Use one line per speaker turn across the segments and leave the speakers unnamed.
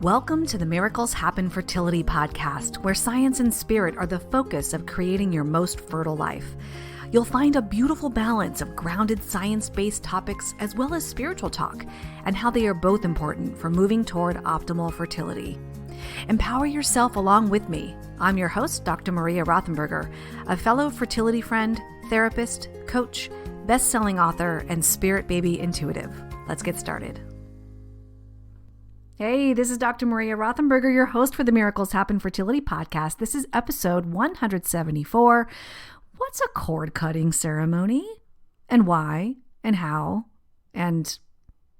Welcome to the Miracles Happen Fertility Podcast, where science and spirit are the focus of creating your most fertile life. You'll find a beautiful balance of grounded science-based topics as well as spiritual talk, and how they are both important for moving toward optimal fertility. Empower yourself along with me. I'm your host, Dr. Maria Rothenberger, a fellow fertility friend, therapist, coach, best-selling author, and spirit baby intuitive. Let's get started. Hey, this is Dr. Maria Rothenberger, your host for the Miracles Happen Fertility Podcast. This is episode 174. What's a cord cutting ceremony? And why? And how? And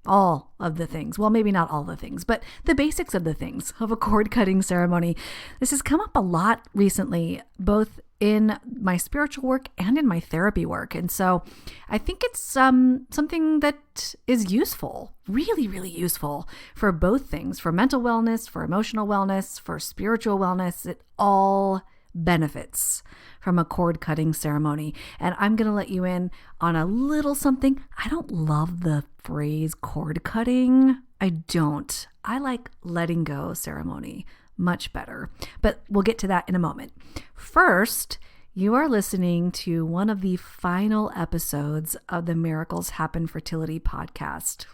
all of the things. Well, maybe not all the things, but the basics of the things of a cord cutting ceremony. This has come up a lot recently, both in my spiritual work and in my therapy work. And so I think it's something that is useful, really, really useful for both things, for mental wellness, for emotional wellness, for spiritual wellness. It all benefits from a cord cutting ceremony. And I'm going to let you in on a little something. I don't love the phrase cord cutting. I don't. I like letting go ceremony much better, but we'll get to that in a moment. First, you are listening to one of the final episodes of the Miracles Happen Fertility Podcast.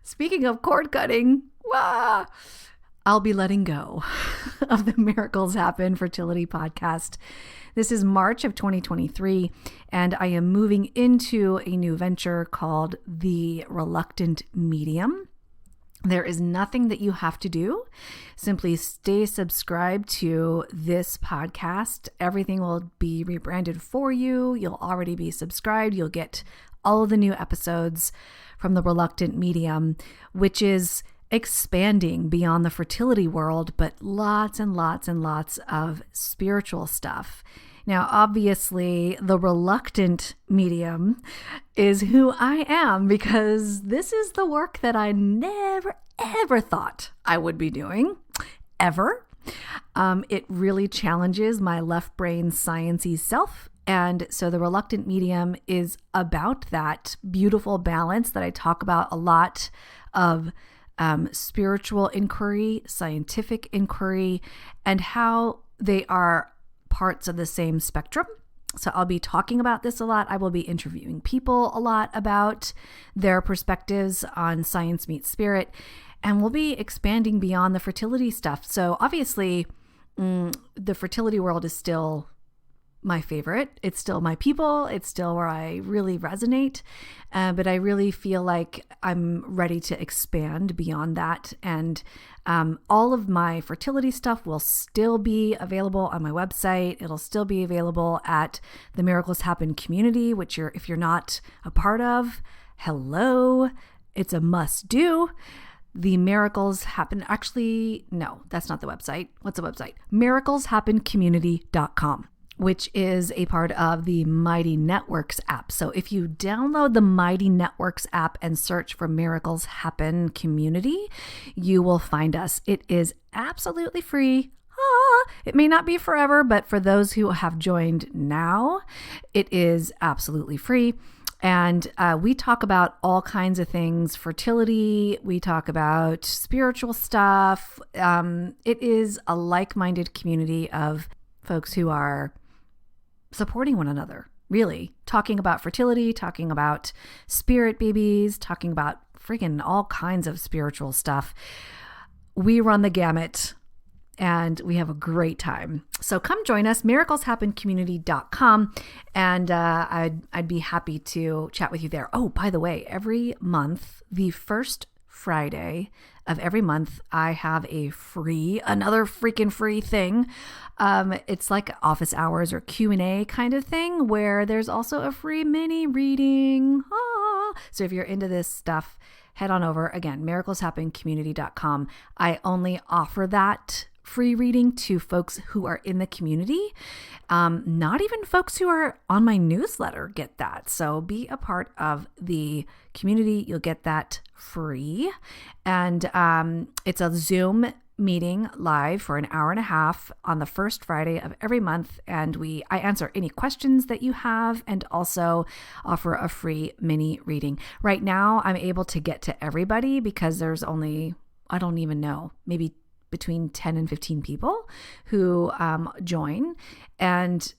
Speaking of cord cutting, I'll be letting go of the Miracles Happen Fertility Podcast. This is March of 2023, and I am moving into a new venture called the Reluctant Medium. There is nothing that you have to do. Simply stay subscribed to this podcast. Everything will be rebranded for you. You'll already be subscribed. You'll get all of the new episodes from the Reluctant Medium, which is expanding beyond the fertility world, but lots and lots and lots of spiritual stuff. Now, obviously, the reluctant medium is who I am, because this is the work that I never, ever thought I would be doing, ever. It really challenges my left brain sciencey self. And so the reluctant medium is about that beautiful balance that I talk about a lot of spiritual inquiry, scientific inquiry, and how they are parts of the same spectrum. So I'll be talking about this a lot. I will be interviewing people a lot about their perspectives on science meets spirit, and we'll be expanding beyond the fertility stuff. So obviously, the fertility world is still my favorite. It's still my people. It's still where I really resonate. But I really feel like I'm ready to expand beyond that. And all of my fertility stuff will still be available on my website. It'll still be available at the Miracles Happen Community, which if you're not a part of, hello, it's a must do. The Miracles Happen, actually, no, that's not the website. What's the website? miracleshappencommunity.com. which is a part of the Mighty Networks app. So if you download the Mighty Networks app and search for Miracles Happen Community, you will find us. It is absolutely free. It may not be forever, but for those who have joined now, it is absolutely free. And we talk about all kinds of things, fertility, we talk about spiritual stuff. It is a like-minded community of folks who are supporting one another, really, talking about fertility, talking about spirit babies, talking about freaking all kinds of spiritual stuff. We run the gamut and we have a great time. So come join us, miracleshappencommunity.com, and I'd be happy to chat with you there. Oh, by the way, every month, the first Friday of every month, I have another freaking free thing. It's like office hours or Q&A kind of thing, where there's also a free mini reading. So if you're into this stuff, head on over. Again, miracleshappencommunity.com. I only offer that free reading to folks who are in the community. Not even folks who are on my newsletter get that. So be a part of the community. You'll get that free. And it's a Zoom meeting live for an hour and a half on the first Friday of every month. And I answer any questions that you have and also offer a free mini reading. Right now, I'm able to get to everybody because there's only I don't even know, maybe between 10 and 15 people who join. And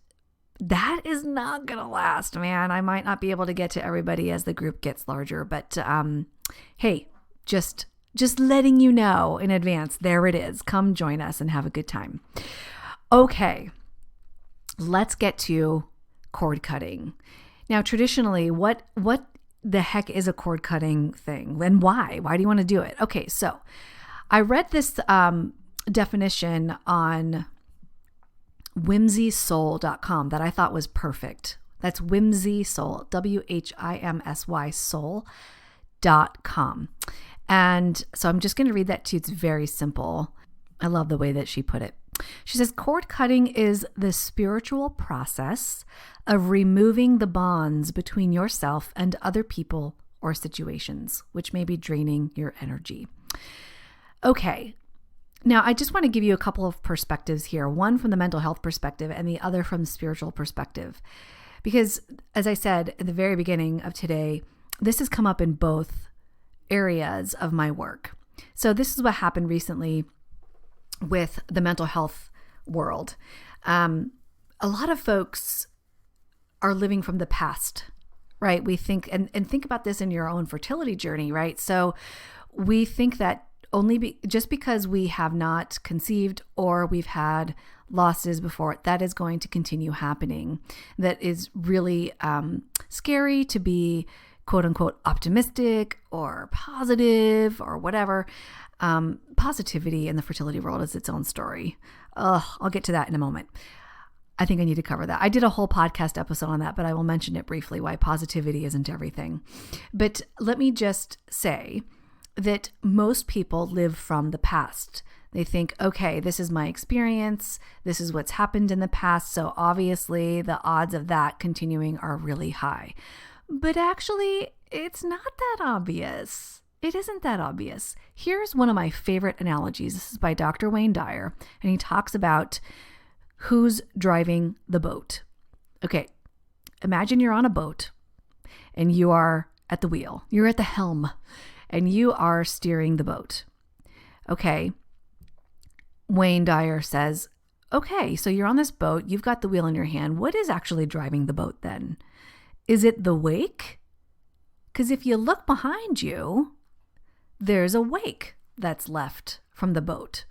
that is not going to last, man. I might not be able to get to everybody as the group gets larger, but hey, just letting you know in advance, there it is. Come join us and have a good time. Okay, let's get to cord cutting. Now, traditionally, what the heck is a cord cutting thing, and why? Why do you want to do it? Okay, so I read this definition on whimsysoul.com that I thought was perfect. That's whimsysoul, WHIMSY soul.com. And so I'm just going to read that to you. It's very simple. I love the way that she put it. She says, cord cutting is the spiritual process of removing the bonds between yourself and other people or situations, which may be draining your energy. Okay. Now, I just want to give you a couple of perspectives here, one from the mental health perspective and the other from the spiritual perspective. Because as I said at the very beginning of today, this has come up in both areas of my work. So this is what happened recently with the mental health world. A lot of folks are living from the past, right? We think, and think about this in your own fertility journey, right? So we think that just because we have not conceived or we've had losses before, that is going to continue happening. That is really scary to be quote unquote optimistic or positive or whatever. Positivity in the fertility world is its own story. I'll get to that in a moment. I think I need to cover that. I did a whole podcast episode on that, but I will mention it briefly, why positivity isn't everything. But let me just say that most people live from the past. They think, okay, this is my experience. This is what's happened in the past. So obviously the odds of that continuing are really high. But actually, it's not that obvious. It isn't that obvious. Here's one of my favorite analogies. This is by Dr. Wayne Dyer, and he talks about who's driving the boat. Okay, imagine you're on a boat and you are at the wheel. You're at the helm and you are steering the boat. Okay, Wayne Dyer says, okay, so you're on this boat. You've got the wheel in your hand. What is actually driving the boat then? Is it the wake? Because if you look behind you, there's a wake that's left from the boat.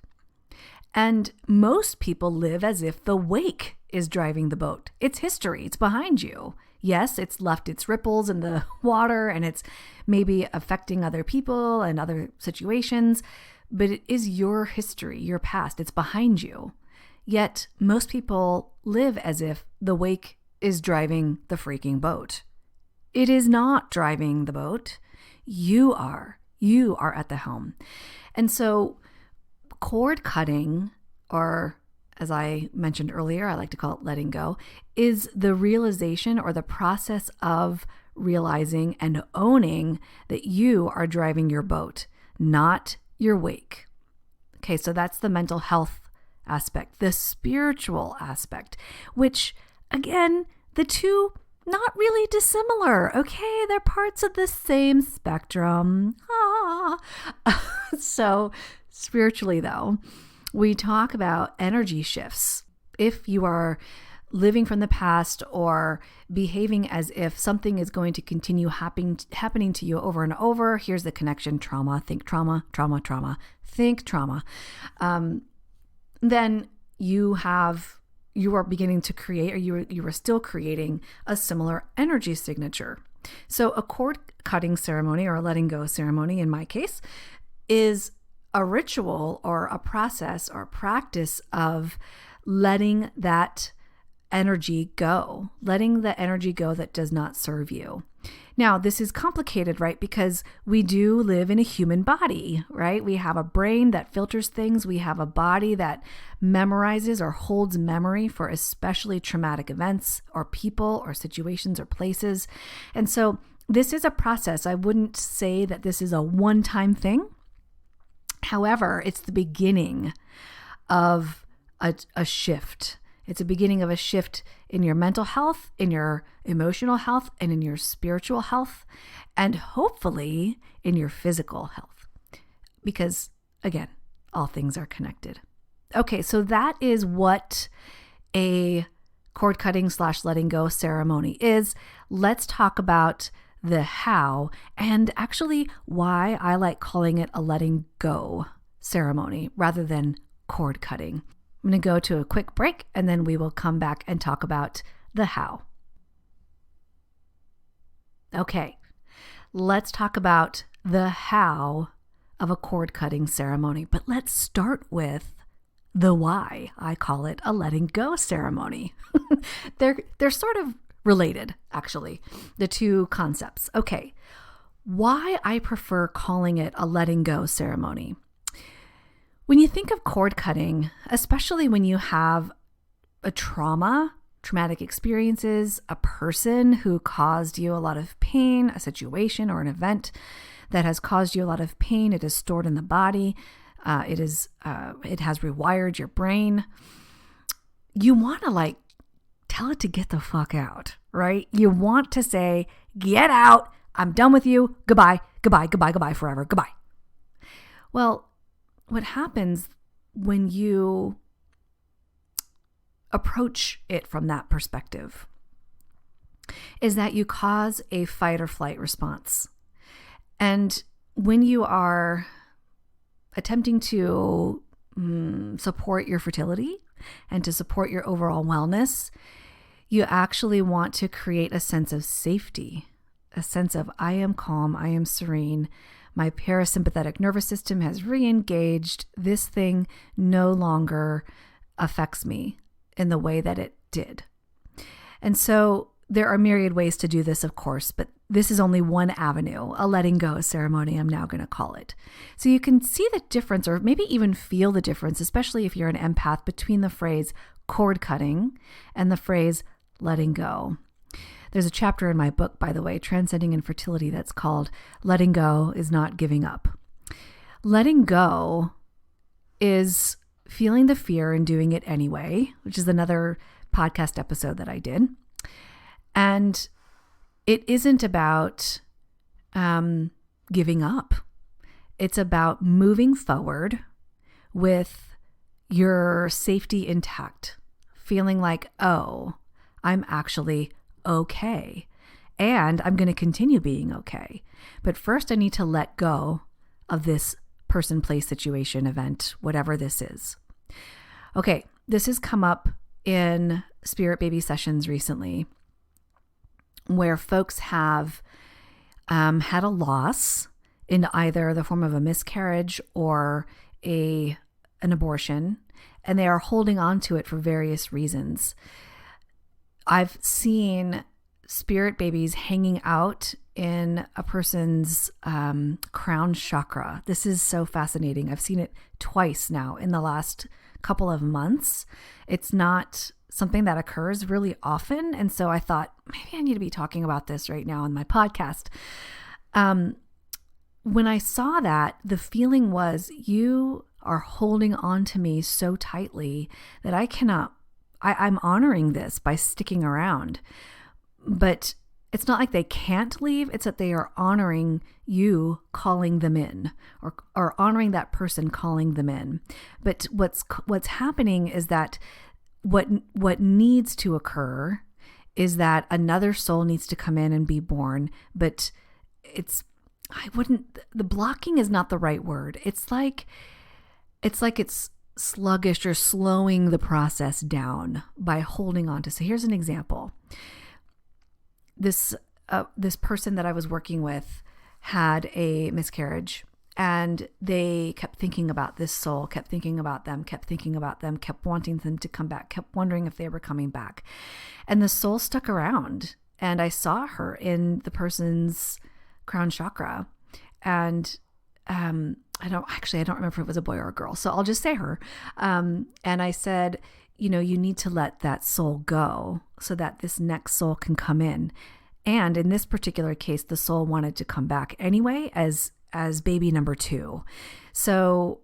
And most people live as if the wake is driving the boat. It's history. It's behind you. Yes, it's left its ripples in the water and it's maybe affecting other people and other situations, but it is your history, your past. It's behind you. Yet most people live as if the wake is driving the freaking boat. It is not driving the boat. You are at the helm. And so cord cutting, or as I mentioned earlier, I like to call it letting go, is the realization or the process of realizing and owning that you are driving your boat, not your wake. Okay, so that's the mental health aspect. The spiritual aspect, which again, the two not really dissimilar. Okay, they're parts of the same spectrum. So spiritually though, we talk about energy shifts. If you are living from the past or behaving as if something is going to continue happening to you over and over, here's the connection: trauma, think trauma, trauma, trauma, think trauma. Then you are beginning to create, or you are still creating a similar energy signature. So a cord cutting ceremony, or a letting go ceremony in my case, is a ritual or a process or practice of letting that energy go, letting the energy go that does not serve you. Now, this is complicated, right? Because we do live in a human body, right? We have a brain that filters things. We have a body that memorizes or holds memory for especially traumatic events or people or situations or places. And so this is a process. I wouldn't say that this is a one-time thing. However, it's the beginning of a shift. It's a beginning of a shift in your mental health, in your emotional health, and in your spiritual health, and hopefully in your physical health. Because again, all things are connected. Okay, so that is what a cord cutting / letting go ceremony is. Let's talk about the how and actually why I like calling it a letting go ceremony rather than cord cutting. I'm going to go to a quick break and then we will come back and talk about the how. Okay, let's talk about the how of a cord cutting ceremony, but let's start with the why. I call it a letting go ceremony. They're sort of related, actually, the two concepts. Okay, why I prefer calling it a letting go ceremony. When you think of cord cutting, especially when you have a traumatic experiences, a person who caused you a lot of pain, a situation or an event that has caused you a lot of pain, it is stored in the body, it has rewired your brain. You want to tell it to get the fuck out, right? You want to say, get out, I'm done with you, goodbye, goodbye, goodbye, goodbye, forever, goodbye. Well, what happens when you approach it from that perspective is that you cause a fight or flight response. And when you are attempting to support your fertility and to support your overall wellness, you actually want to create a sense of safety, a sense of I am calm, I am serene, my parasympathetic nervous system has re-engaged, this thing no longer affects me in the way that it did. And so there are myriad ways to do this, of course, but this is only one avenue, a letting go ceremony, I'm now going to call it. So you can see the difference, or maybe even feel the difference, especially if you're an empath, between the phrase cord cutting and the phrase letting go. There's a chapter in my book, by the way, Transcending Infertility, that's called Letting Go is Not Giving Up. Letting go is feeling the fear and doing it anyway, which is another podcast episode that I did. And it isn't about giving up. It's about moving forward with your safety intact, feeling like, oh, I'm actually okay. And I'm going to continue being okay. But first I need to let go of this person, place, situation, event, whatever this is. Okay, this has come up in Spirit Baby sessions recently where folks have had a loss in either the form of a miscarriage or an abortion, and they are holding on to it for various reasons. I've seen spirit babies hanging out in a person's crown chakra. This is so fascinating. I've seen it twice now in the last couple of months. It's not something that occurs really often. And so I thought, maybe I need to be talking about this right now on my podcast. When I saw that, the feeling was, you are holding on to me so tightly that I'm honoring this by sticking around. But it's not like they can't leave. It's that they are honoring you calling them in, or honoring that person calling them in. But what's happening is that what needs to occur is that another soul needs to come in and be born. But the blocking is not the right word. It's like it's sluggish or slowing the process down by holding on to. So here's an example. This person that I was working with had a miscarriage, and they kept thinking about this soul, kept thinking about them, kept wanting them to come back, kept wondering if they were coming back. And the soul stuck around, and I saw her in the person's crown chakra. And I don't remember if it was a boy or a girl, so I'll just say her. And I said, you need to let that soul go so that this next soul can come in. And in this particular case, the soul wanted to come back anyway as baby number 2. So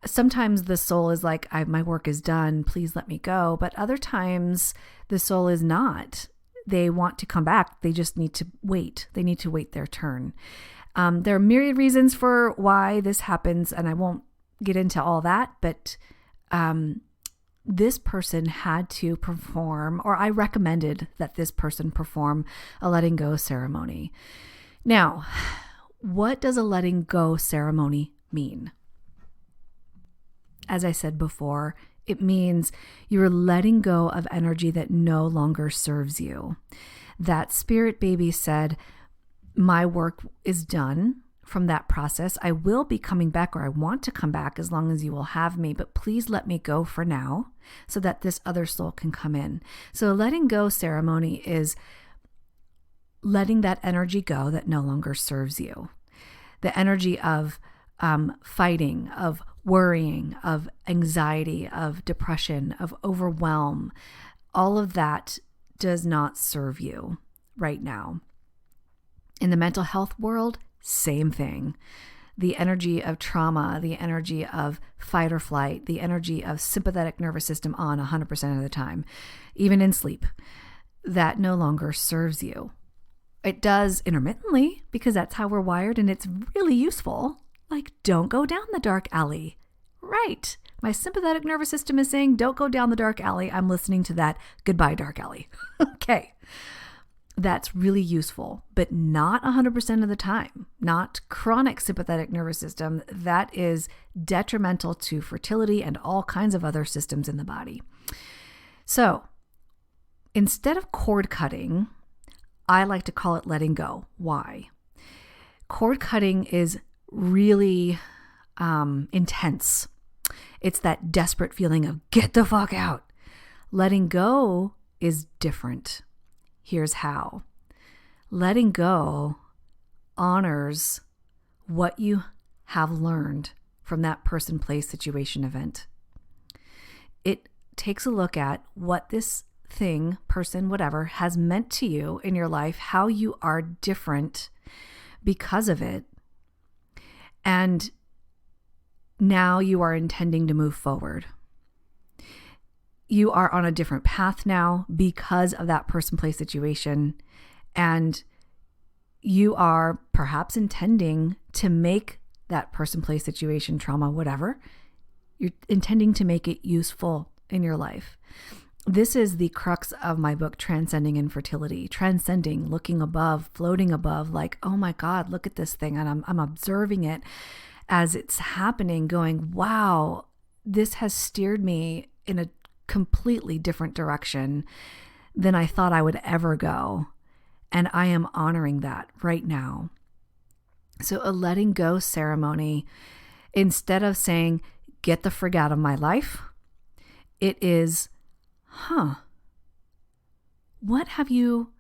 sometimes the soul is like, my work is done, please let me go. But other times the soul is not. They want to come back. They just need to wait. They need to wait their turn. There are myriad reasons for why this happens, and I won't get into all that, but this person had to perform, or I recommended that this person perform a letting go ceremony. Now, what does a letting go ceremony mean? As I said before, it means you're letting go of energy that no longer serves you. That spirit baby said, my work is done from that process. I will be coming back, or I want to come back as long as you will have me, but please let me go for now so that this other soul can come in. So a letting go ceremony is letting that energy go that no longer serves you. The energy of fighting, of worrying, of anxiety, of depression, of overwhelm, all of that does not serve you right now. In the mental health world, same thing. The energy of trauma, the energy of fight or flight, the energy of sympathetic nervous system on 100% of the time, even in sleep, that no longer serves you. It does intermittently because that's how we're wired, and it's really useful. Like, don't go down the dark alley. Right. My sympathetic nervous system is saying, don't go down the dark alley. I'm listening to that. Goodbye, dark alley. Okay. That's really useful, but not 100% of the time. Not chronic sympathetic nervous system. That is detrimental to fertility and all kinds of other systems in the body. So instead of cord cutting, I like to call it letting go. Why? Cord cutting is really intense. It's that desperate feeling of get the fuck out. Letting go is different. Here's how. Letting go honors what you have learned from that person, place, situation, event. It takes a look at what this thing, person, whatever, has meant to you in your life, how you are different because of it. And now you are intending to move forward. You are on a different path now because of that person, place, situation. And you are perhaps intending to make that person, place, situation, trauma, whatever. You're intending to make it useful in your life. This is the crux of my book, Transcending Infertility. Transcending, looking above, floating above, like, oh my God, look at this thing. And I'm observing it as it's happening, going, wow, this has steered me in a completely different direction than I thought I would ever go. And I am honoring that right now. So a letting go ceremony, instead of saying, get the frig out of my life, it is, what have you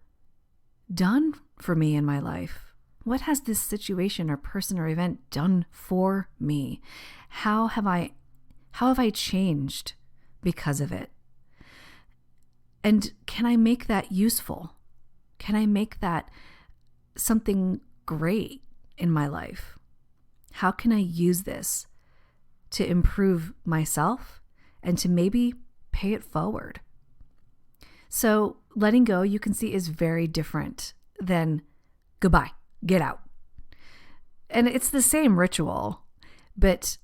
done for me in my life? What has this situation or person or event done for me? How have I changed because of it? And can I make that useful? Can I make that something great in my life? How can I use this to improve myself and to maybe pay it forward? So letting go, you can see, is very different than goodbye, get out. And it's the same ritual, but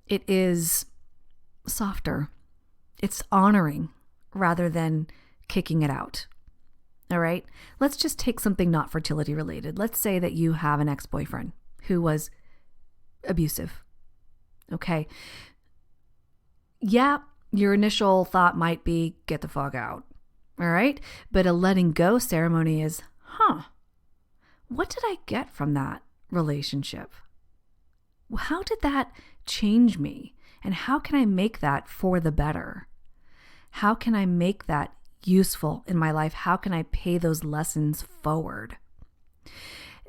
it is softer. It's honoring rather than kicking it out. All right. Let's just take something not fertility related. Let's say that you have an ex-boyfriend who was abusive. Okay. Yeah, your initial thought might be get the fuck out. All right. But a letting go ceremony is, what did I get from that relationship? How did that change me? And how can I make that for the better? How can I make that useful in my life? How can I pay those lessons forward?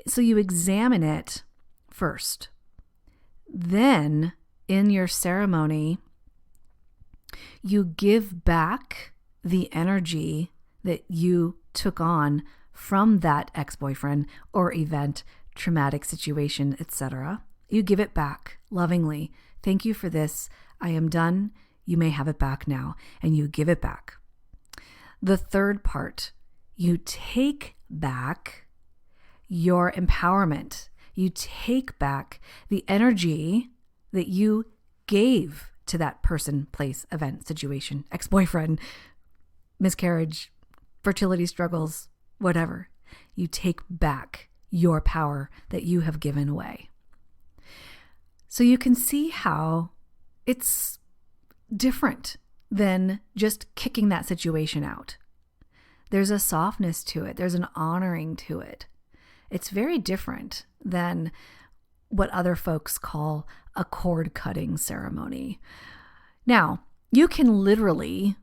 So you examine it first. Then in your ceremony, you give back the energy that you took on from that ex-boyfriend or event, traumatic situation, etc. You give it back lovingly. Thank you for this. I am done. You may have it back now. And you give it back. The third part, you take back your empowerment. You take back the energy that you gave to that person, place, event, situation, ex-boyfriend, miscarriage, fertility struggles, whatever. You take back your power that you have given away. So you can see how it's different than just kicking that situation out. There's a softness to it. There's an honoring to it. It's very different than what other folks call a cord cutting ceremony. Now, you can literally,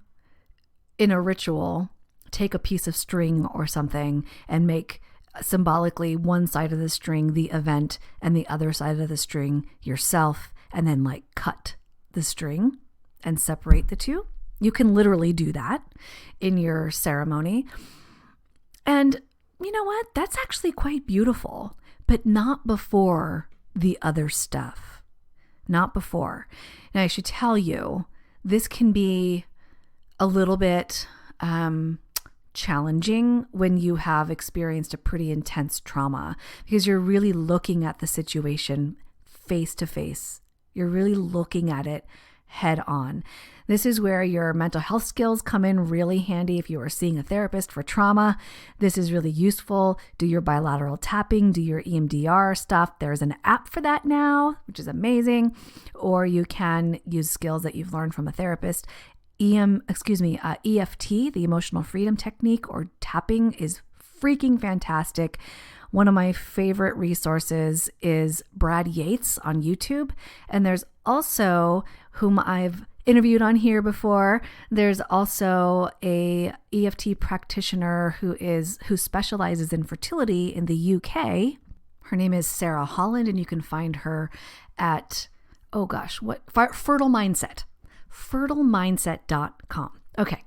in a ritual, take a piece of string or something and make symbolically one side of the string the event and the other side of the string yourself, and then like cut the string and separate the two. You can literally do that in your ceremony. And you know what? That's actually quite beautiful, but not before the other stuff. Not before. Now, I should tell you, this can be a little bit challenging when you have experienced a pretty intense trauma, because you're really looking at the situation face to face. You're really looking at it head on. This is where your mental health skills come in really handy. If you are seeing a therapist for trauma, this is really useful. Do your bilateral tapping, do your EMDR stuff. There's an app for that now, which is amazing. Or you can use skills that you've learned from a therapist. EFT, the emotional freedom technique, or tapping, is freaking fantastic. One of my favorite resources is Brad Yates on YouTube. And there's also, whom I've interviewed on here before, there's also a EFT practitioner who specializes in fertility in the UK. Her name is Sarah Holland, and you can find her at, Fertile Mindset. fertilemindset.com. Okay.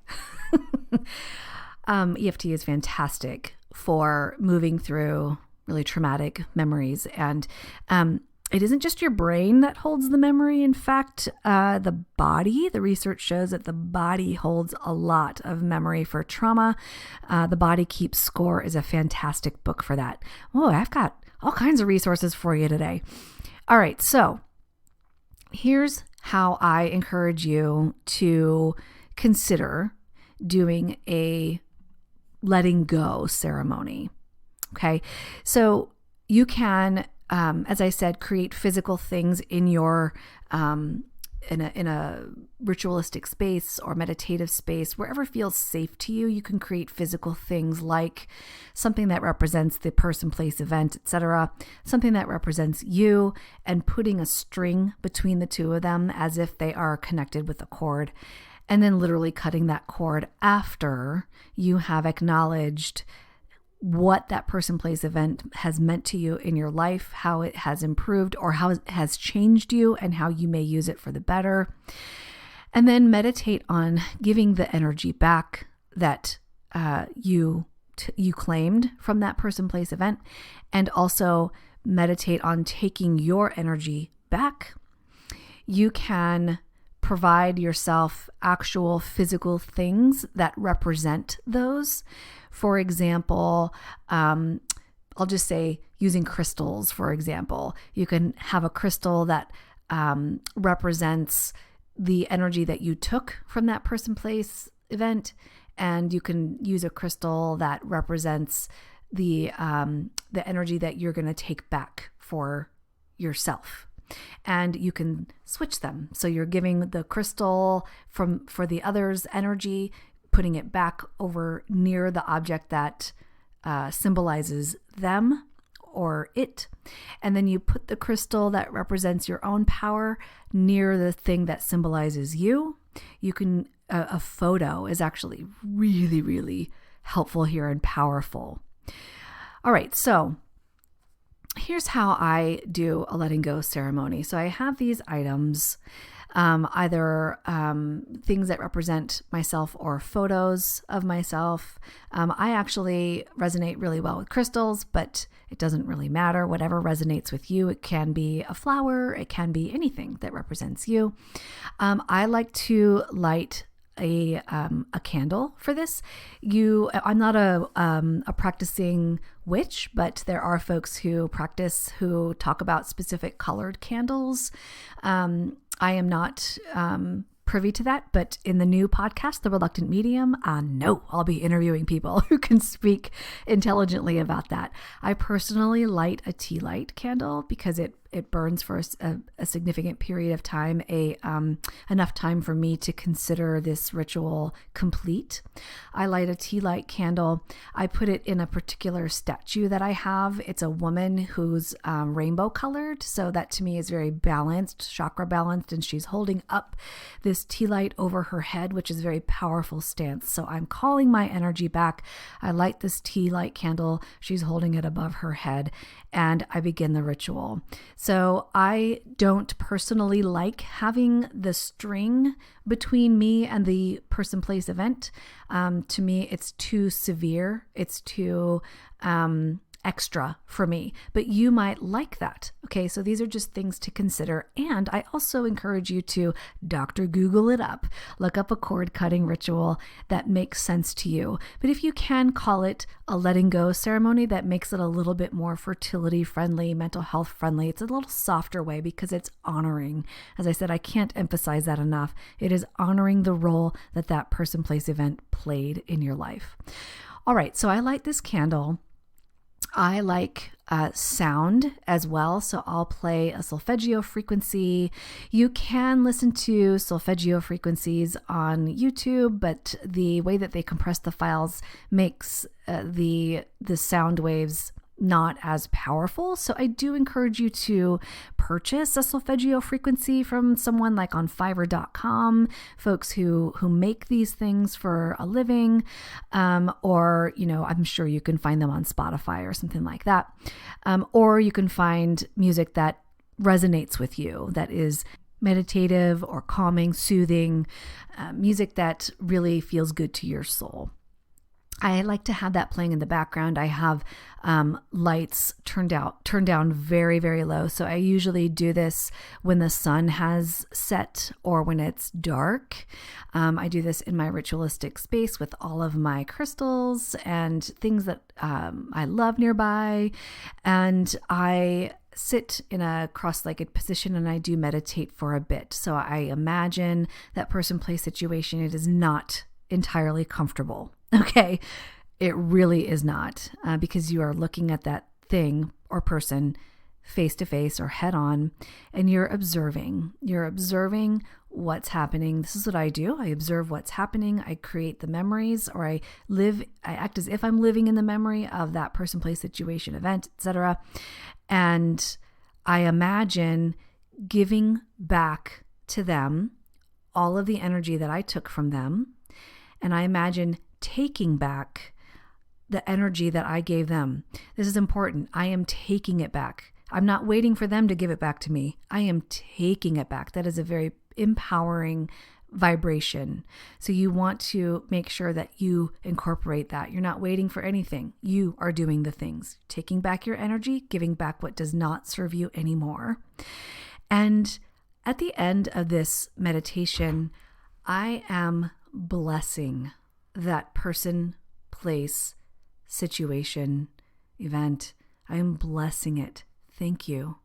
EFT is fantastic for moving through really traumatic memories. And it isn't just your brain that holds the memory. In fact, the research shows that the body holds a lot of memory for trauma. The Body Keeps Score is a fantastic book for that. Oh, I've got all kinds of resources for you today. All right. So here's how I encourage you to consider doing a letting go ceremony. Okay. So you can, as I said, create physical things in your, in a ritualistic space or meditative space, wherever feels safe to you. You can create physical things like something that represents the person, place, event, etc., something that represents you, and putting a string between the two of them as if they are connected with a cord, and then literally cutting that cord after you have acknowledged what that person, place, event has meant to you in your life, how it has improved or how it has changed you, and how you may use it for the better. And then meditate on giving the energy back that you claimed from that person, place, event, and also meditate on taking your energy back. You can provide yourself actual physical things that represent those. For example, I'll just say using crystals, for example. You can have a crystal that represents the energy that you took from that person, place, event, and you can use a crystal that represents the energy that you're going to take back for yourself. And you can switch them. So you're giving the crystal for the other's energy, putting it back over near the object that symbolizes them or it. And then you put the crystal that represents your own power near the thing that symbolizes you. You can, a photo is actually really, really helpful here and powerful. All right, so here's how I do a letting go ceremony. So I have these items, either things that represent myself or photos of myself. I actually resonate really well with crystals, but it doesn't really matter. Whatever resonates with you. It can be a flower. It can be anything that represents you. I like to light a candle for this. I'm not a practicing witch, but there are folks who practice who talk about specific colored candles. I am not privy to that, but in the new podcast, The Reluctant Medium, no, I'll be interviewing people who can speak intelligently about that. I personally light a tea light candle because it burns for a significant period of time, enough time for me to consider this ritual complete. I light a tea light candle. I put it in a particular statue that I have. It's a woman who's rainbow colored, so that to me is very balanced, chakra balanced, and she's holding up this tea light over her head, which is a very powerful stance. So I'm calling my energy back. I light this tea light candle. She's holding it above her head, and I begin the ritual. So I don't personally like having the string between me and the person, place, event. To me, it's too severe. It's too extra for me, but you might like that. Okay, so these are just things to consider. And I also encourage you to Dr. Google it up, look up a cord cutting ritual that makes sense to you. But if you can, call it a letting go ceremony that makes it a little bit more fertility friendly, mental health friendly. It's a little softer way because it's honoring. As I said, I can't emphasize that enough. It is honoring the role that that person, place, event played in your life. All right, so I light this candle. I like sound as well, so I'll play a solfeggio frequency. You can listen to solfeggio frequencies on YouTube, but the way that they compress the files makes the sound waves not as powerful. So I do encourage you to purchase a solfeggio frequency from someone like on Fiverr.com, folks who make these things for a living, or, I'm sure you can find them on Spotify or something like that. Or you can find music that resonates with you, that is meditative or calming, soothing, music that really feels good to your soul. I like to have that playing in the background. I have lights turned down very, very low. So I usually do this when the sun has set or when it's dark. I do this in my ritualistic space with all of my crystals and things that I love nearby. And I sit in a cross-legged position and I do meditate for a bit. So I imagine that person, place, situation. It is not entirely comfortable. Okay, it really is not, because you are looking at that thing or person face to face or head on, and you're observing what's happening. This is what I do. I observe what's happening. I create the memories, or I act as if I'm living in the memory of that person, place, situation, event, etc. And I imagine giving back to them all of the energy that I took from them. And I imagine taking back the energy that I gave them. This is important. I am taking it back. I'm not waiting for them to give it back to me. I am taking it back. That is a very empowering vibration. So you want to make sure that you incorporate that. You're not waiting for anything. You are doing the things. Taking back your energy, giving back what does not serve you anymore. And at the end of this meditation, I am blessing that person, place, situation, event. I am blessing it. Thank you.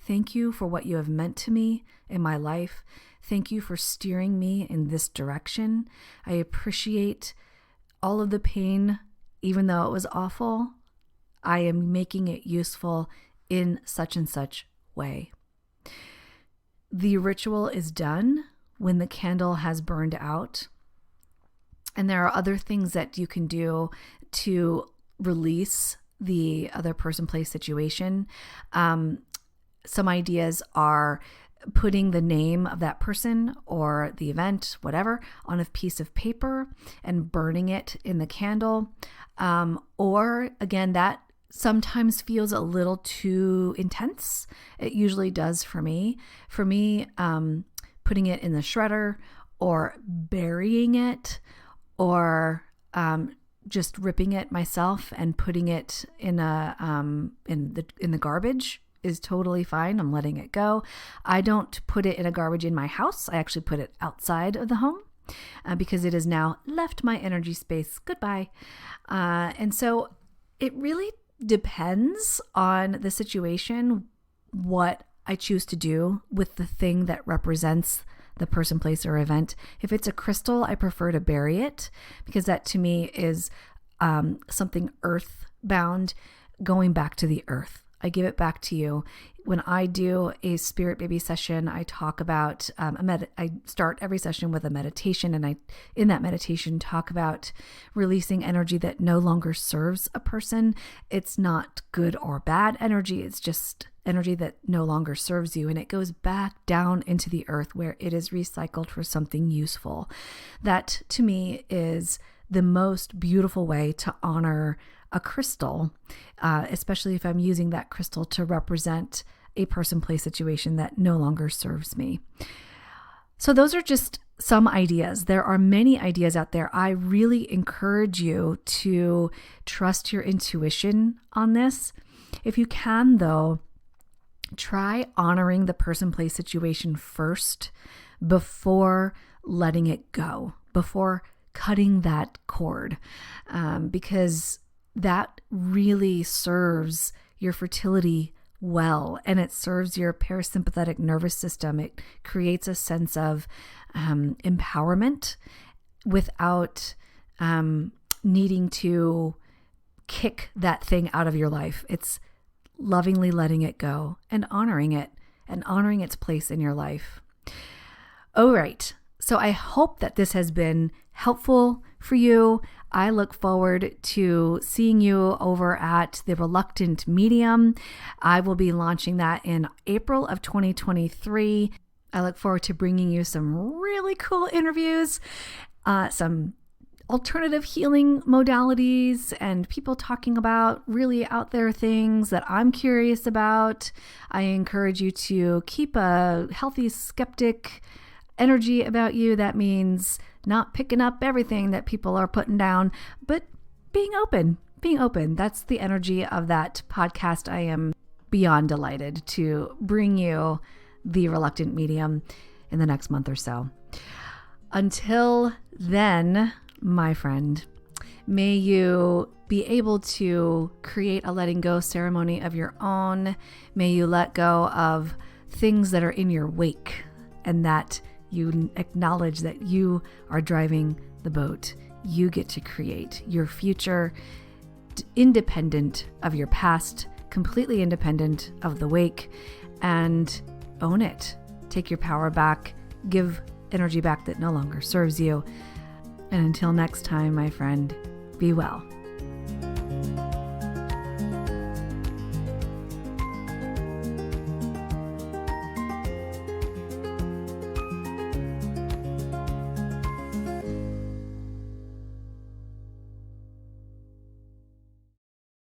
Thank you for what you have meant to me in my life. Thank you for steering me in this direction. I appreciate all of the pain, even though it was awful. I am making it useful in such and such way. The ritual is done when the candle has burned out. And there are other things that you can do to release the other person, place, situation. Some ideas are putting the name of that person or the event, whatever, on a piece of paper and burning it in the candle. Or again, that sometimes feels a little too intense. It usually does for me. For me, putting it in the shredder or burying it, or just ripping it myself and putting it in the garbage is totally fine. I'm letting it go. I don't put it in a garbage in my house. I actually put it outside of the home because it has now left my energy space. Goodbye. And so it really depends on the situation, what I choose to do with the thing that represents the person, place, or event. If it's a crystal, I prefer to bury it because that to me is something earth-bound, going back to the earth. I give it back to you. When I do a Spirit Baby session, I talk about, I start every session with a meditation, and I, in that meditation, talk about releasing energy that no longer serves a person. It's not good or bad energy. It's just energy that no longer serves you, and it goes back down into the earth where it is recycled for something useful. That to me is the most beautiful way to honor a crystal, especially if I'm using that crystal to represent a person, place, situation that no longer serves me. So those are just some ideas. There are many ideas out there. I really encourage you to trust your intuition on this. If you can, though, try honoring the person, place, situation first before letting it go, before cutting that cord, because that really serves your fertility well, and it serves your parasympathetic nervous system. It creates a sense of empowerment without needing to kick that thing out of your life. It's lovingly letting it go and honoring it and honoring its place in your life. All right. So I hope that this has been helpful for you. I look forward to seeing you over at The Reluctant Medium. I will be launching that in April of 2023. I look forward to bringing you some really cool interviews, some alternative healing modalities, and people talking about really out there things that I'm curious about. I encourage you to keep a healthy skeptic energy about you. That means not picking up everything that people are putting down, but being open. That's the energy of that podcast. I am beyond delighted to bring you The Reluctant Medium in the next month or so. Until then, my friend, may you be able to create a letting go ceremony of your own. May you let go of things that are in your wake, and that you acknowledge that you are driving the boat. You get to create your future independent of your past, completely independent of the wake, and own it. Take your power back, give energy back that no longer serves you. And until next time, my friend, be well.